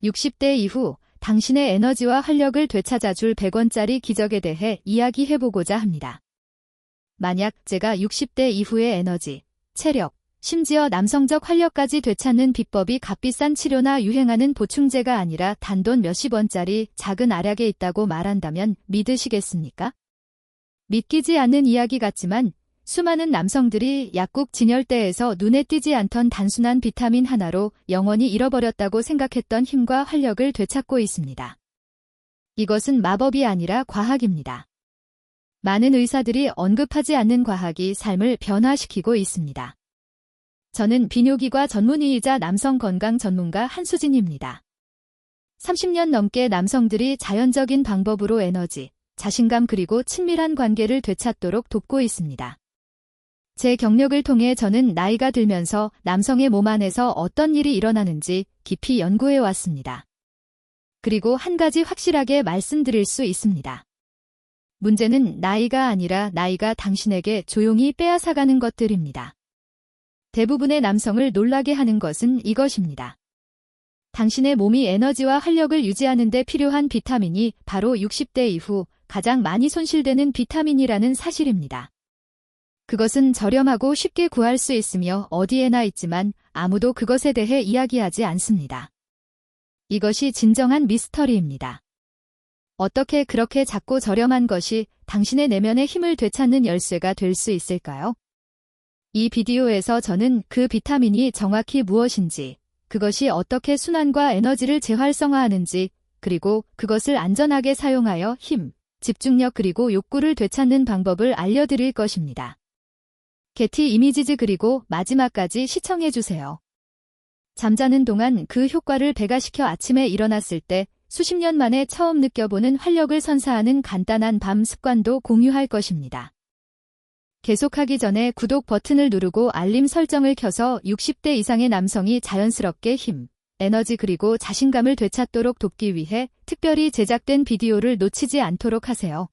60대 이후 당신의 에너지와 활력을 되찾아줄 100원짜리 기적에 대해 이야기해보고자 합니다. 만약 제가 60대 이후의 에너지, 체력, 심지어 남성적 활력까지 되찾는 비법이 값비싼 치료나 유행하는 보충제가 아니라 단돈 몇십 원짜리 작은 알약에 있다고 말한다면 믿으시겠습니까? 믿기지 않는 이야기 같지만 수많은 남성들이 약국 진열대에서 눈에 띄지 않던 단순한 비타민 하나로 영원히 잃어버렸다고 생각했던 힘과 활력을 되찾고 있습니다. 이것은 마법이 아니라 과학입니다. 많은 의사들이 언급하지 않는 과학이 삶을 변화시키고 있습니다. 저는 비뇨기과 전문의이자 남성 건강 전문가 한수진입니다. 30년 넘게 남성들이 자연적인 방법으로 에너지, 자신감 그리고 친밀한 관계를 되찾도록 돕고 있습니다. 제 경력을 통해 저는 나이가 들면서 남성의 몸 안에서 어떤 일이 일어나는지 깊이 연구해 왔습니다. 그리고 한 가지 확실하게 말씀드릴 수 있습니다. 문제는 나이가 아니라 나이가 당신에게 조용히 빼앗아가는 것들입니다. 대부분의 남성을 놀라게 하는 것은 이것입니다. 당신의 몸이 에너지와 활력을 유지하는 데 필요한 비타민이 바로 60대 이후 가장 많이 손실되는 비타민이라는 사실입니다. 그것은 저렴하고 쉽게 구할 수 있으며 어디에나 있지만 아무도 그것에 대해 이야기하지 않습니다. 이것이 진정한 미스터리입니다. 어떻게 그렇게 작고 저렴한 것이 당신의 내면의 힘을 되찾는 열쇠가 될 수 있을까요? 이 비디오에서 저는 그 비타민이 정확히 무엇인지, 그것이 어떻게 순환과 에너지를 재활성화하는지, 그리고 그것을 안전하게 사용하여 힘, 집중력 그리고 욕구를 되찾는 방법을 알려드릴 것입니다. 게티 이미지즈 그리고 마지막까지 시청해주세요. 잠자는 동안 그 효과를 배가시켜 아침에 일어났을 때 수십 년 만에 처음 느껴보는 활력을 선사하는 간단한 밤 습관도 공유할 것입니다. 계속하기 전에 구독 버튼을 누르고 알림 설정을 켜서 60대 이상의 남성이 자연스럽게 힘, 에너지 그리고 자신감을 되찾도록 돕기 위해 특별히 제작된 비디오를 놓치지 않도록 하세요.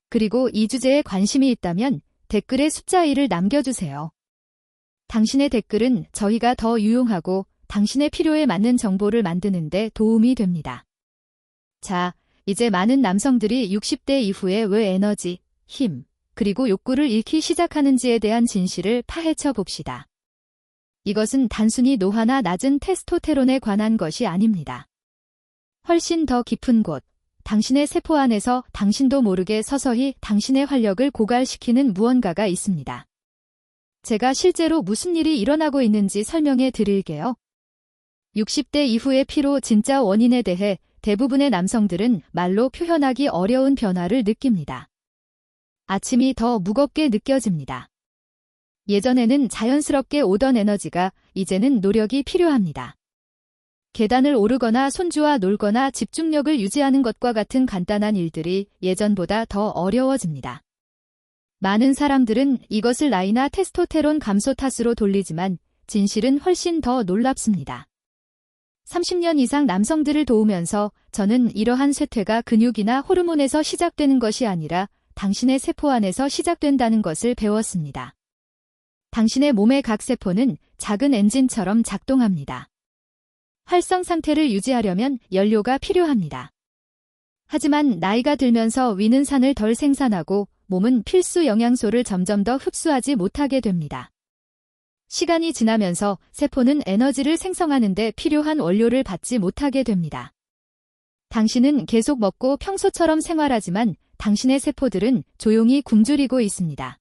그리고 이 주제에 관심이 있다면 댓글에 숫자 1을 남겨주세요. 당신의 댓글은 저희가 더 유용하고 당신의 필요에 맞는 정보를 만드는 데 도움이 됩니다. 자, 이제 많은 남성들이 60대 이후에 왜 에너지, 힘, 그리고 욕구를 잃기 시작하는지에 대한 진실을 파헤쳐 봅시다. 이것은 단순히 노화나 낮은 테스토테론에 관한 것이 아닙니다. 훨씬 더 깊은 곳, 당신의 세포 안에서 당신도 모르게 서서히 당신의 활력을 고갈시키는 무언가가 있습니다. 제가 실제로 무슨 일이 일어나고 있는지 설명해 드릴게요. 60대 이후의 피로 진짜 원인에 대해 대부분의 남성들은 말로 표현하기 어려운 변화를 느낍니다. 아침이 더 무겁게 느껴집니다. 예전에는 자연스럽게 오던 에너지가 이제는 노력이 필요합니다. 계단을 오르거나 손주와 놀거나 집중력을 유지하는 것과 같은 간단한 일들이 예전보다 더 어려워집니다. 많은 사람들은 이것을 나이나 테스토테론 감소 탓으로 돌리지만 진실은 훨씬 더 놀랍습니다. 30년 이상 남성들을 도우면서 저는 이러한 쇠퇴가 근육이나 호르몬에서 시작되는 것이 아니라 당신의 세포 안에서 시작된다는 것을 배웠습니다. 당신의 몸의 각 세포는 작은 엔진처럼 작동합니다. 활성 상태를 유지하려면 연료가 필요합니다. 하지만 나이가 들면서 위는 산을 덜 생산하고 몸은 필수 영양소를 점점 더 흡수하지 못하게 됩니다. 시간이 지나면서 세포는 에너지를 생성하는 데 필요한 원료를 받지 못하게 됩니다. 당신은 계속 먹고 평소처럼 생활하지만 당신의 세포들은 조용히 굶주리고 있습니다.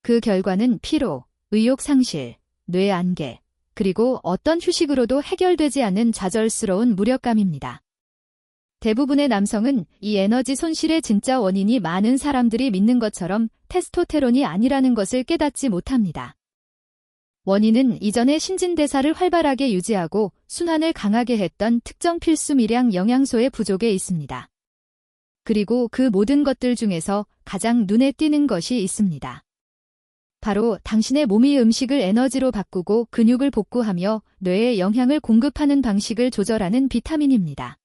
그 결과는 피로, 의욕 상실, 뇌 안개, 그리고 어떤 휴식으로도 해결되지 않는 좌절스러운 무력감입니다. 대부분의 남성은 이 에너지 손실의 진짜 원인이 많은 사람들이 믿는 것처럼 테스토테론이 아니라는 것을 깨닫지 못합니다. 원인은 이전의 신진대사를 활발하게 유지하고 순환을 강하게 했던 특정 필수 미량 영양소의 부족에 있습니다. 그리고 그 모든 것들 중에서 가장 눈에 띄는 것이 있습니다. 바로 당신의 몸이 음식을 에너지로 바꾸고 근육을 복구하며 뇌에 영향을 공급하는 방식을 조절하는 비타민입니다.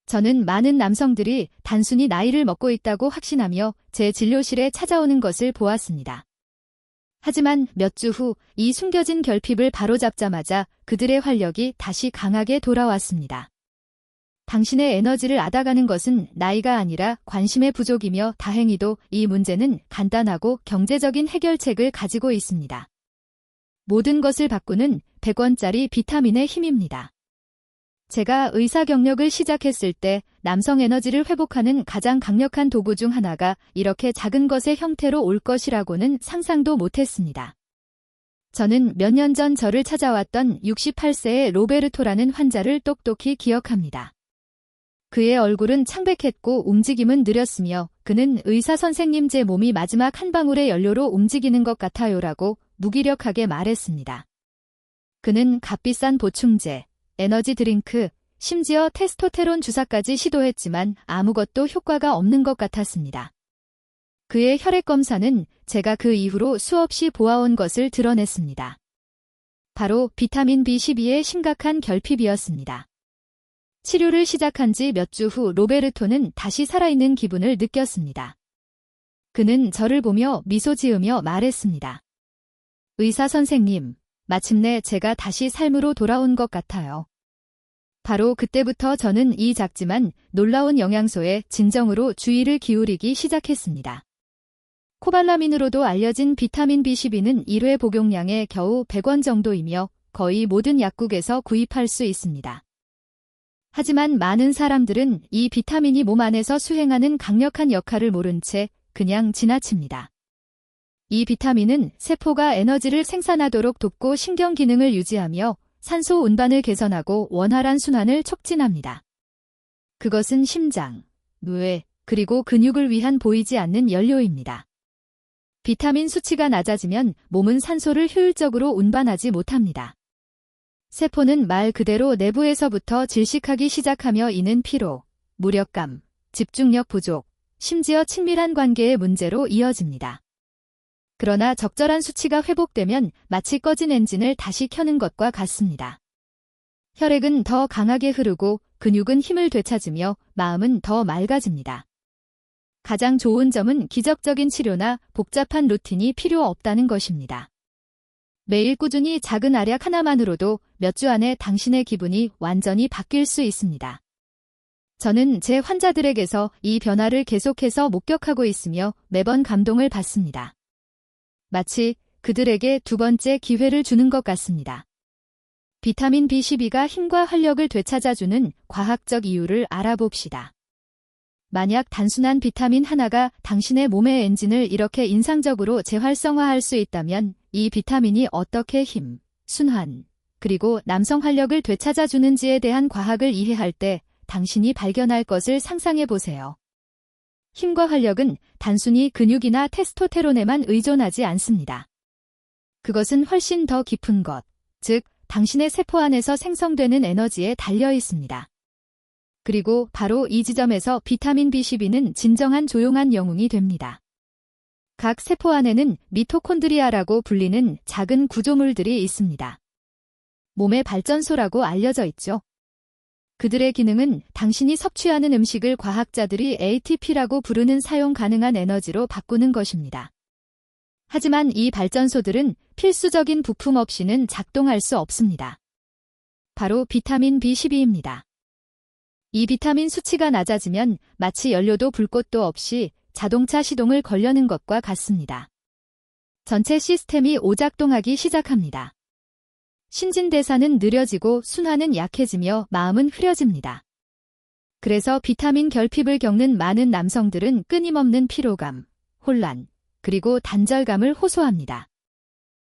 저는 많은 남성들이 단순히 나이를 먹고 있다고 확신하며 제 진료실에 찾아오는 것을 보았습니다. 하지만 몇 주 후 이 숨겨진 결핍을 바로잡자마자 그들의 활력이 다시 강하게 돌아왔습니다. 당신의 에너지를 앗아가는 것은 나이가 아니라 관심의 부족이며 다행히도 이 문제는 간단하고 경제적인 해결책을 가지고 있습니다. 모든 것을 바꾸는 100원짜리 비타민의 힘입니다. 제가 의사 경력을 시작했을 때 남성 에너지를 회복하는 가장 강력한 도구 중 하나가 이렇게 작은 것의 형태로 올 것이라고는 상상도 못했습니다. 저는 몇 년 전 저를 찾아왔던 68세의 로베르토라는 환자를 똑똑히 기억합니다. 그의 얼굴은 창백했고 움직임은 느렸으며 그는 의사 선생님 제 몸이 마지막 한 방울의 연료로 움직이는 것 같아요라고 무기력하게 말했습니다. 그는 값비싼 보충제, 에너지 드링크, 심지어 테스토테론 주사까지 시도했지만 아무것도 효과가 없는 것 같았습니다. 그의 혈액 검사는 제가 그 이후로 수없이 보아온 것을 드러냈습니다. 바로 비타민 B12의 심각한 결핍이었습니다. 치료를 시작한 지 몇 주 후 로베르토는 다시 살아있는 기분을 느꼈습니다. 그는 저를 보며 미소 지으며 말했습니다. 의사 선생님, 마침내 제가 다시 삶으로 돌아온 것 같아요. 바로 그때부터 저는 이 작지만 놀라운 영양소에 진정으로 주의를 기울이기 시작했습니다. 코발라민으로도 알려진 비타민 B12는 1회 복용량에 겨우 100원 정도이며 거의 모든 약국에서 구입할 수 있습니다. 하지만 많은 사람들은 이 비타민이 몸 안에서 수행하는 강력한 역할을 모른 채 그냥 지나칩니다. 이 비타민은 세포가 에너지를 생산하도록 돕고 신경 기능을 유지하며 산소 운반을 개선하고 원활한 순환을 촉진합니다. 그것은 심장, 뇌, 그리고 근육을 위한 보이지 않는 연료입니다. 비타민 수치가 낮아지면 몸은 산소를 효율적으로 운반하지 못합니다. 세포는 말 그대로 내부에서부터 질식하기 시작하며 이는 피로, 무력감, 집중력 부족, 심지어 친밀한 관계의 문제로 이어집니다. 그러나 적절한 수치가 회복되면 마치 꺼진 엔진을 다시 켜는 것과 같습니다. 혈액은 더 강하게 흐르고 근육은 힘을 되찾으며 마음은 더 맑아집니다. 가장 좋은 점은 기적적인 치료나 복잡한 루틴이 필요 없다는 것입니다. 매일 꾸준히 작은 알약 하나만으로도 몇 주 안에 당신의 기분이 완전히 바뀔 수 있습니다. 저는 제 환자들에게서 이 변화를 계속해서 목격하고 있으며 매번 감동을 받습니다. 마치 그들에게 두 번째 기회를 주는 것 같습니다. 비타민 B12가 힘과 활력을 되찾아주는 과학적 이유를 알아봅시다. 만약 단순한 비타민 하나가 당신의 몸의 엔진을 이렇게 인상적으로 재활성화할 수 있다면 이 비타민이 어떻게 힘, 순환, 그리고 남성 활력을 되찾아주는지에 대한 과학을 이해할 때 당신이 발견할 것을 상상해 보세요. 힘과 활력은 단순히 근육이나 테스토테론에만 의존하지 않습니다. 그것은 훨씬 더 깊은 것, 즉 당신의 세포 안에서 생성되는 에너지에 달려 있습니다. 그리고 바로 이 지점에서 비타민 B12는 진정한 조용한 영웅이 됩니다. 각 세포 안에는 미토콘드리아라고 불리는 작은 구조물들이 있습니다. 몸의 발전소라고 알려져 있죠. 그들의 기능은 당신이 섭취하는 음식을 과학자들이 ATP라고 부르는 사용 가능한 에너지로 바꾸는 것입니다. 하지만 이 발전소들은 필수적인 부품 없이는 작동할 수 없습니다. 바로 비타민 B12입니다. 이 비타민 수치가 낮아지면 마치 연료도 불 곳도 없이 자동차 시동을 걸려는 것과 같습니다. 전체 시스템이 오작동하기 시작합니다. 신진대사는 느려지고 순환은 약해지며 마음은 흐려집니다. 그래서 비타민 결핍을 겪는 많은 남성들은 끊임없는 피로감, 혼란, 그리고 단절감을 호소합니다.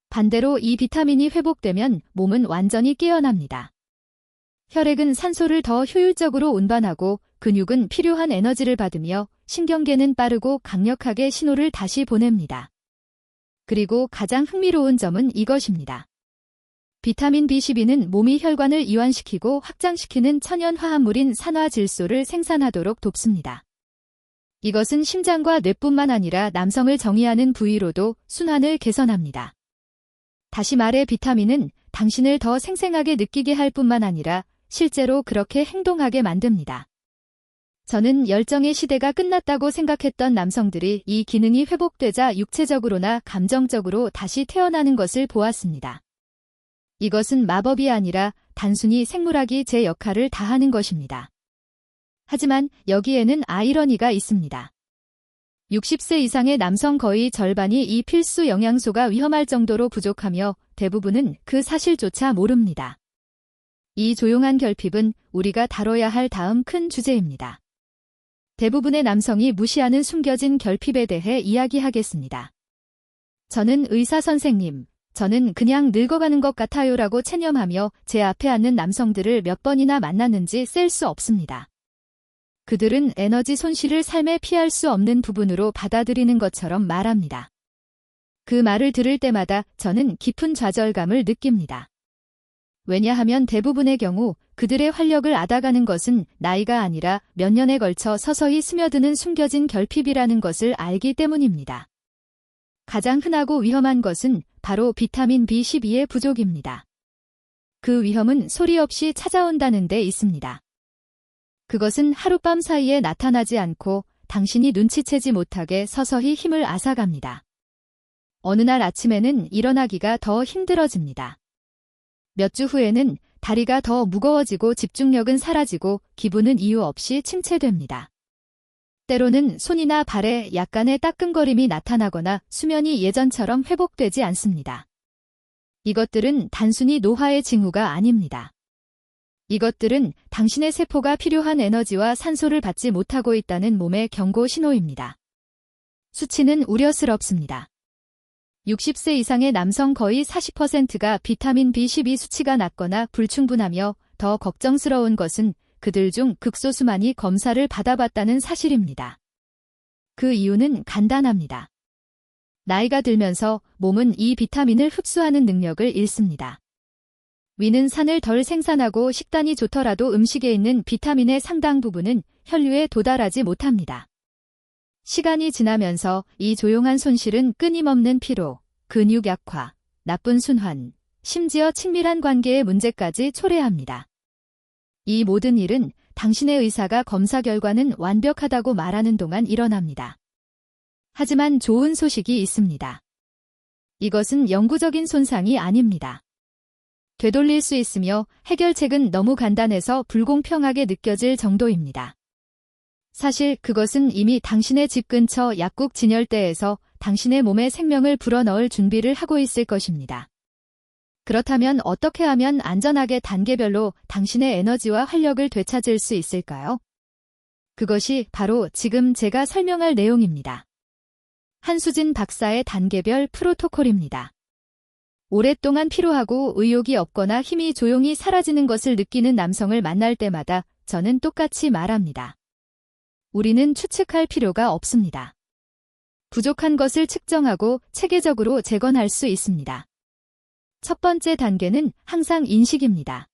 반대로 이 비타민이 회복되면 몸은 완전히 깨어납니다. 혈액은 산소를 더 효율적으로 운반하고 근육은 필요한 에너지를 받으며 신경계는 빠르고 강력하게 신호를 다시 보냅니다. 그리고 가장 흥미로운 점은 이것입니다. 비타민 B12는 몸이 혈관을 이완시키고 확장시키는 천연 화합물인 산화질소를 생산하도록 돕습니다. 이것은 심장과 뇌뿐만 아니라 남성을 정의하는 부위로도 순환을 개선합니다. 다시 말해 비타민은 당신을 더 생생하게 느끼게 할 뿐만 아니라 실제로 그렇게 행동하게 만듭니다. 저는 열정의 시대가 끝났다고 생각했던 남성들이 이 기능이 회복되자 육체적으로나 감정적으로 다시 태어나는 것을 보았습니다. 이것은 마법이 아니라 단순히 생물학이 제 역할을 다하는 것입니다. 하지만 여기에는 아이러니가 있습니다. 60세 이상의 남성 거의 절반이 이 필수 영양소가 위험할 정도로 부족하며 대부분은 그 사실조차 모릅니다. 이 조용한 결핍은 우리가 다뤄야 할 다음 큰 주제입니다. 대부분의 남성이 무시하는 숨겨진 결핍에 대해 이야기하겠습니다. 저는 의사 선생님, 저는 그냥 늙어가는 것 같아요라고 체념하며 제 앞에 앉는 남성들을 몇 번이나 만났는지 셀 수 없습니다. 그들은 에너지 손실을 삶에 피할 수 없는 부분으로 받아들이는 것처럼 말합니다. 그 말을 들을 때마다 저는 깊은 좌절감을 느낍니다. 왜냐하면 대부분의 경우 그들의 활력을 앗아가는 것은 나이가 아니라 몇 년에 걸쳐 서서히 스며드는 숨겨진 결핍이라는 것을 알기 때문입니다. 가장 흔하고 위험한 것은 바로 비타민 B12의 부족입니다. 그 위험은 소리 없이 찾아온다는 데 있습니다. 그것은 하룻밤 사이에 나타나지 않고 당신이 눈치채지 못하게 서서히 힘을 앗아갑니다. 어느 날 아침에는 일어나기가 더 힘들어집니다. 몇 주 후에는 다리가 더 무거워지고 집중력은 사라지고 기분은 이유 없이 침체됩니다. 때로는 손이나 발에 약간의 따끔거림이 나타나거나 수면이 예전처럼 회복되지 않습니다. 이것들은 단순히 노화의 징후가 아닙니다. 이것들은 당신의 세포가 필요한 에너지와 산소를 받지 못하고 있다는 몸의 경고 신호입니다. 수치는 우려스럽습니다. 60세 이상의 남성 거의 40%가 비타민 B12 수치가 낮거나 불충분하며 더 걱정스러운 것은 그들 중 극소수만이 검사를 받아봤다는 사실입니다. 그 이유는 간단합니다. 나이가 들면서 몸은 이 비타민을 흡수하는 능력을 잃습니다. 위는 산을 덜 생산하고 식단이 좋더라도 음식에 있는 비타민의 상당 부분은 혈류에 도달하지 못합니다. 시간이 지나면서 이 조용한 손실은 끊임없는 피로, 근육 약화, 나쁜 순환, 심지어 친밀한 관계의 문제까지 초래합니다. 이 모든 일은 당신의 의사가 검사 결과는 완벽하다고 말하는 동안 일어납니다. 하지만 좋은 소식이 있습니다. 이것은 영구적인 손상이 아닙니다. 되돌릴 수 있으며 해결책은 너무 간단해서 불공평하게 느껴질 정도입니다. 사실 그것은 이미 당신의 집 근처 약국 진열대에서 당신의 몸에 생명을 불어넣을 준비를 하고 있을 것입니다. 그렇다면 어떻게 하면 안전하게 단계별로 당신의 에너지와 활력을 되찾을 수 있을까요? 그것이 바로 지금 제가 설명할 내용입니다. 한수진 박사의 단계별 프로토콜입니다. 오랫동안 피로하고 의욕이 없거나 힘이 조용히 사라지는 것을 느끼는 남성을 만날 때마다 저는 똑같이 말합니다. 우리는 추측할 필요가 없습니다. 부족한 것을 측정하고 체계적으로 재건할 수 있습니다. 첫 번째 단계는 항상 인식입니다.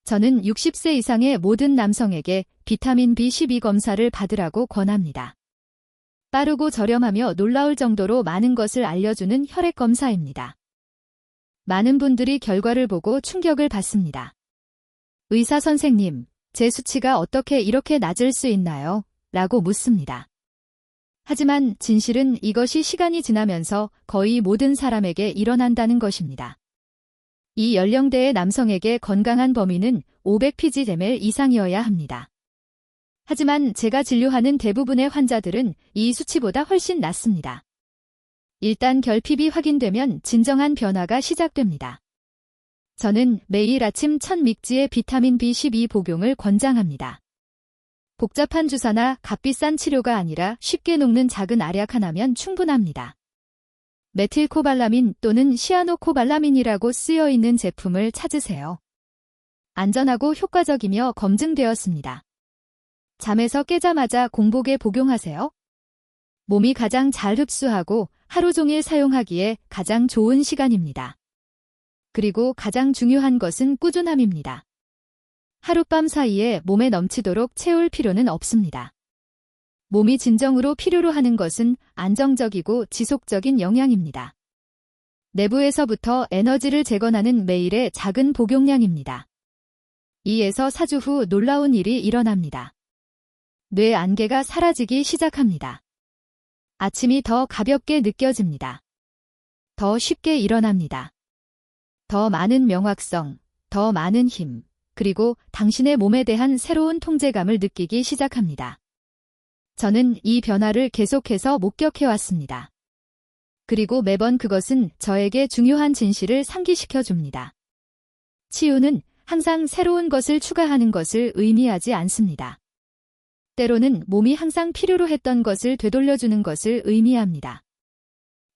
저는 60세 이상의 모든 남성에게 비타민 B12 검사를 받으라고 권합니다. 빠르고 저렴하며 놀라울 정도로 많은 것을 알려주는 혈액 검사입니다. 많은 분들이 결과를 보고 충격을 받습니다. 의사 선생님, 제 수치가 어떻게 이렇게 낮을 수 있나요? 라고 묻습니다. 하지만 진실은 이것이 시간이 지나면서 거의 모든 사람에게 일어난다는 것입니다. 이 연령대의 남성에게 건강한 범위는 500pg/ml 이상이어야 합니다. 하지만 제가 진료하는 대부분의 환자들은 이 수치보다 훨씬 낮습니다. 일단 결핍이 확인되면 진정한 변화가 시작됩니다. 저는 매일 아침 1000mg의 비타민 B12 복용을 권장합니다. 복잡한 주사나 값비싼 치료가 아니라 쉽게 녹는 작은 알약 하나면 충분합니다. 메틸코발라민 또는 시아노코발라민이라고 쓰여 있는 제품을 찾으세요. 안전하고 효과적이며 검증되었습니다. 잠에서 깨자마자 공복에 복용하세요. 몸이 가장 잘 흡수하고 하루 종일 사용하기에 가장 좋은 시간입니다. 그리고 가장 중요한 것은 꾸준함입니다. 하룻밤 사이에 몸에 넘치도록 채울 필요는 없습니다. 몸이 진정으로 필요로 하는 것은 안정적이고 지속적인 영양입니다. 내부에서부터 에너지를 재건하는 매일의 작은 복용량입니다. 2에서 4주 후 놀라운 일이 일어납니다. 뇌 안개가 사라지기 시작합니다. 아침이 더 가볍게 느껴집니다. 더 쉽게 일어납니다. 더 많은 명확성, 더 많은 힘, 그리고 당신의 몸에 대한 새로운 통제감을 느끼기 시작합니다. 저는 이 변화를 계속해서 목격해왔습니다. 그리고 매번 그것은 저에게 중요한 진실을 상기시켜 줍니다. 치유는 항상 새로운 것을 추가하는 것을 의미하지 않습니다. 때로는 몸이 항상 필요로 했던 것을 되돌려주는 것을 의미합니다.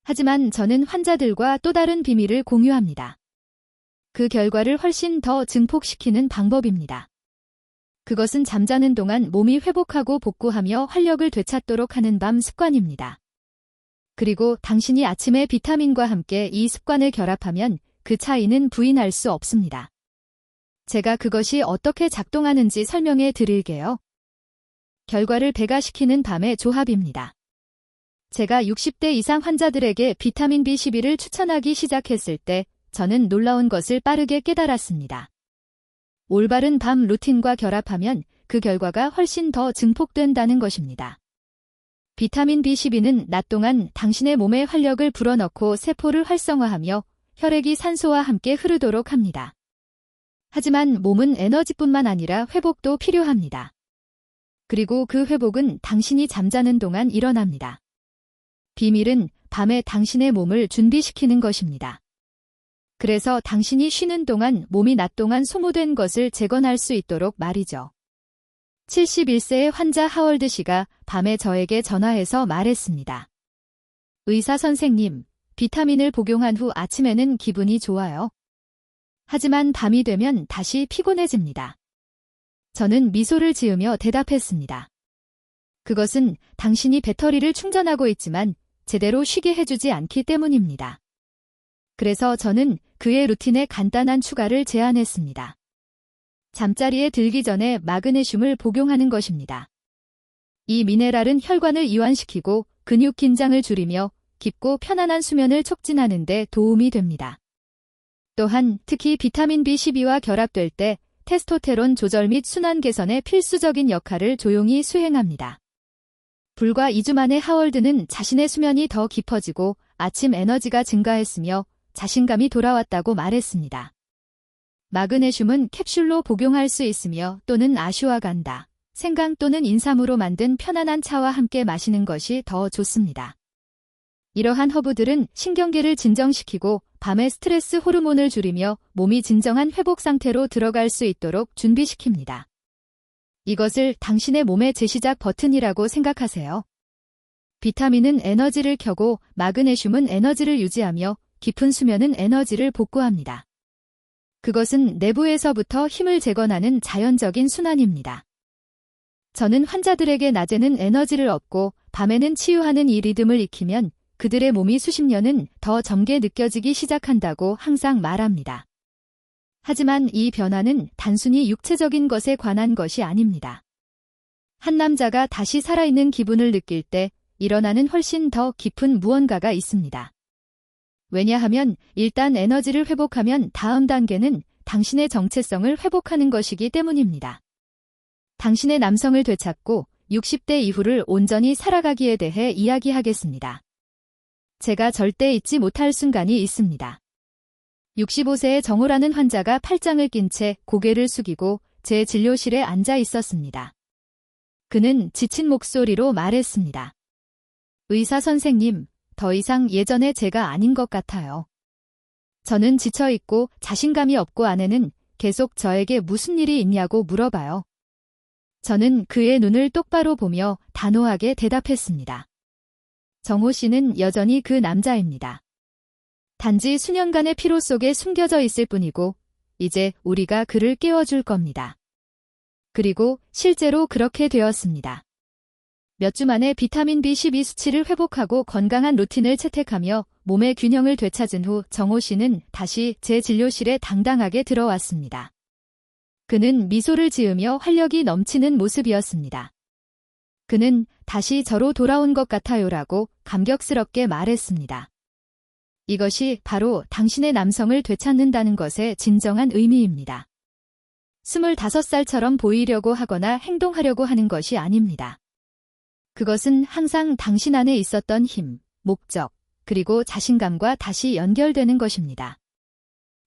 하지만 저는 환자들과 또 다른 비밀을 공유합니다. 그 결과를 훨씬 더 증폭시키는 방법입니다. 그것은 잠자는 동안 몸이 회복하고 복구하며 활력을 되찾도록 하는 밤 습관입니다. 그리고 당신이 아침에 비타민과 함께 이 습관을 결합하면 그 차이는 부인할 수 없습니다. 제가 그것이 어떻게 작동하는지 설명해 드릴게요. 결과를 배가시키는 밤의 조합입니다. 제가 60대 이상 환자들에게 비타민 B12를 추천하기 시작했을 때 저는 놀라운 것을 빠르게 깨달았습니다. 올바른 밤 루틴과 결합하면 그 결과가 훨씬 더 증폭된다는 것입니다. 비타민 B12는 낮 동안 당신의 몸에 활력을 불어넣고 세포를 활성화하며 혈액이 산소와 함께 흐르도록 합니다. 하지만 몸은 에너지뿐만 아니라 회복도 필요합니다. 그리고 그 회복은 당신이 잠자는 동안 일어납니다. 비밀은 밤에 당신의 몸을 준비시키는 것입니다. 그래서 당신이 쉬는 동안 몸이 낮 동안 소모된 것을 재건할 수 있도록 말이죠. 71세의 환자 하월드 씨가 밤에 저에게 전화해서 말했습니다. 의사 선생님, 비타민을 복용한 후 아침에는 기분이 좋아요. 하지만 밤이 되면 다시 피곤해집니다. 저는 미소를 지으며 대답했습니다. 그것은 당신이 배터리를 충전하고 있지만 제대로 쉬게 해주지 않기 때문입니다. 그래서 저는 그의 루틴에 간단한 추가를 제안했습니다. 잠자리에 들기 전에 마그네슘을 복용하는 것입니다. 이 미네랄은 혈관을 이완시키고 근육 긴장을 줄이며 깊고 편안한 수면을 촉진하는 데 도움이 됩니다. 또한 특히 비타민 B12와 결합될 때 테스토테론 조절 및 순환 개선에 필수적인 역할을 조용히 수행합니다. 불과 2주 만에 하월드는 자신의 수면이 더 깊어지고 아침 에너지가 증가했으며 자신감이 돌아왔다고 말했습니다. 마그네슘은 캡슐로 복용할 수 있으며 또는 아슈와간다, 생강 또는 인삼으로 만든 편안한 차와 함께 마시는 것이 더 좋습니다. 이러한 허브들은 신경계를 진정시키고 밤의 스트레스 호르몬을 줄이며 몸이 진정한 회복 상태로 들어갈 수 있도록 준비시킵니다. 이것을 당신의 몸의 재시작 버튼이라고 생각하세요. 비타민은 에너지를 켜고 마그네슘은 에너지를 유지하며 깊은 수면은 에너지를 복구합니다. 그것은 내부에서부터 힘을 재건하는 자연적인 순환입니다. 저는 환자들에게 낮에는 에너지를 얻고 밤에는 치유하는 이 리듬을 익히면 그들의 몸이 수십 년은 더 젊게 느껴지기 시작한다고 항상 말합니다. 하지만 이 변화는 단순히 육체적인 것에 관한 것이 아닙니다. 한 남자가 다시 살아있는 기분을 느낄 때 일어나는 훨씬 더 깊은 무언가가 있습니다. 왜냐하면 일단 에너지를 회복하면 다음 단계는 당신의 정체성을 회복하는 것이기 때문입니다. 당신의 남성을 되찾고 60대 이후를 온전히 살아가기에 대해 이야기하겠습니다. 제가 절대 잊지 못할 순간이 있습니다. 65세의 정호라는 환자가 팔짱을 낀 채 고개를 숙이고 제 진료실에 앉아 있었습니다. 그는 지친 목소리로 말했습니다. 의사 선생님, 더 이상 예전의 제가 아닌 것 같아요. 저는 지쳐있고 자신감이 없고 아내는 계속 저에게 무슨 일이 있냐고 물어봐요. 저는 그의 눈을 똑바로 보며 단호하게 대답했습니다. 정호 씨는 여전히 그 남자입니다. 단지 수년간의 피로 속에 숨겨져 있을 뿐이고 이제 우리가 그를 깨워줄 겁니다. 그리고 실제로 그렇게 되었습니다. 몇 주 만에 비타민 B12 수치를 회복하고 건강한 루틴을 채택하며 몸의 균형을 되찾은 후 정호 씨는 다시 제 진료실에 당당하게 들어왔습니다. 그는 미소를 지으며 활력이 넘치는 모습이었습니다. 그는 다시 저로 돌아온 것 같아요라고 감격스럽게 말했습니다. 이것이 바로 당신의 남성을 되찾는다는 것의 진정한 의미입니다. 25살처럼 보이려고 하거나 행동하려고 하는 것이 아닙니다. 그것은 항상 당신 안에 있었던 힘, 목적, 그리고 자신감과 다시 연결되는 것입니다.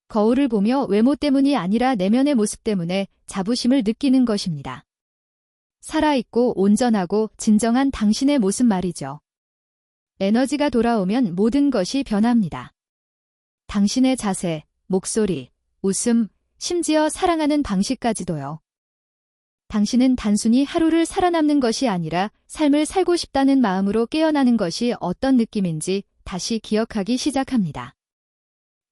거울을 보며 외모 때문이 아니라 내면의 모습 때문에 자부심을 느끼는 것입니다. 살아있고 온전하고 진정한 당신의 모습 말이죠. 에너지가 돌아오면 모든 것이 변합니다. 당신의 자세, 목소리, 웃음, 심지어 사랑하는 방식까지도요. 당신은 단순히 하루를 살아남는 것이 아니라 삶을 살고 싶다는 마음으로 깨어나는 것이 어떤 느낌인지 다시 기억하기 시작합니다.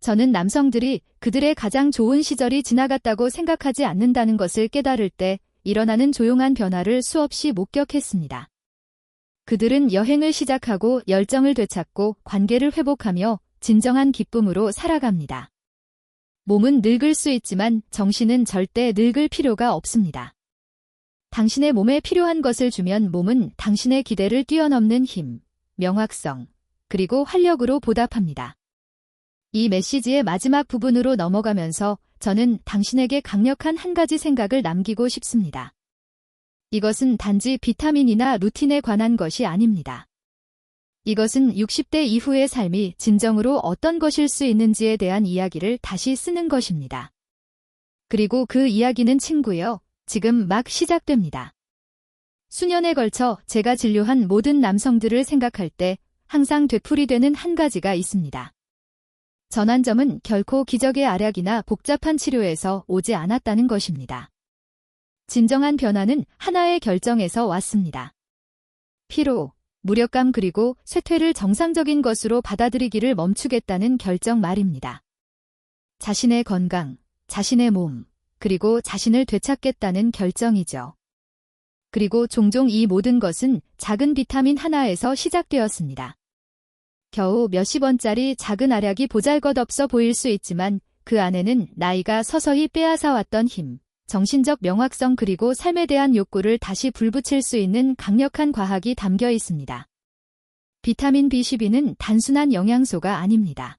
저는 남성들이 그들의 가장 좋은 시절이 지나갔다고 생각하지 않는다는 것을 깨달을 때 일어나는 조용한 변화를 수없이 목격했습니다. 그들은 여행을 시작하고 열정을 되찾고 관계를 회복하며 진정한 기쁨으로 살아갑니다. 몸은 늙을 수 있지만 정신은 절대 늙을 필요가 없습니다. 당신의 몸에 필요한 것을 주면 몸은 당신의 기대를 뛰어넘는 힘, 명확성, 그리고 활력으로 보답합니다. 이 메시지의 마지막 부분으로 넘어가면서 저는 당신에게 강력한 한 가지 생각을 남기고 싶습니다. 이것은 단지 비타민이나 루틴에 관한 것이 아닙니다. 이것은 60대 이후의 삶이 진정으로 어떤 것일 수 있는지에 대한 이야기를 다시 쓰는 것입니다. 그리고 그 이야기는 친구여, 지금 막 시작됩니다. 수년에 걸쳐 제가 진료한 모든 남성들을 생각할 때 항상 되풀이되는 한 가지가 있습니다. 전환점은 결코 기적의 알약이나 복잡한 치료에서 오지 않았다는 것입니다. 진정한 변화는 하나의 결정에서 왔습니다. 피로, 무력감 그리고 쇠퇴를 정상적인 것으로 받아들이기를 멈추겠다는 결정 말입니다. 자신의 건강, 자신의 몸, 그리고 자신을 되찾겠다는 결정이죠. 그리고 종종 이 모든 것은 작은 비타민 하나에서 시작되었습니다. 겨우 몇십 원짜리 작은 알약이 보잘것없어 보일 수 있지만 그 안에는 나이가 서서히 빼앗아왔던 힘, 정신적 명확성 그리고 삶에 대한 욕구를 다시 불붙일 수 있는 강력한 과학이 담겨 있습니다. 비타민 B12는 단순한 영양소가 아닙니다.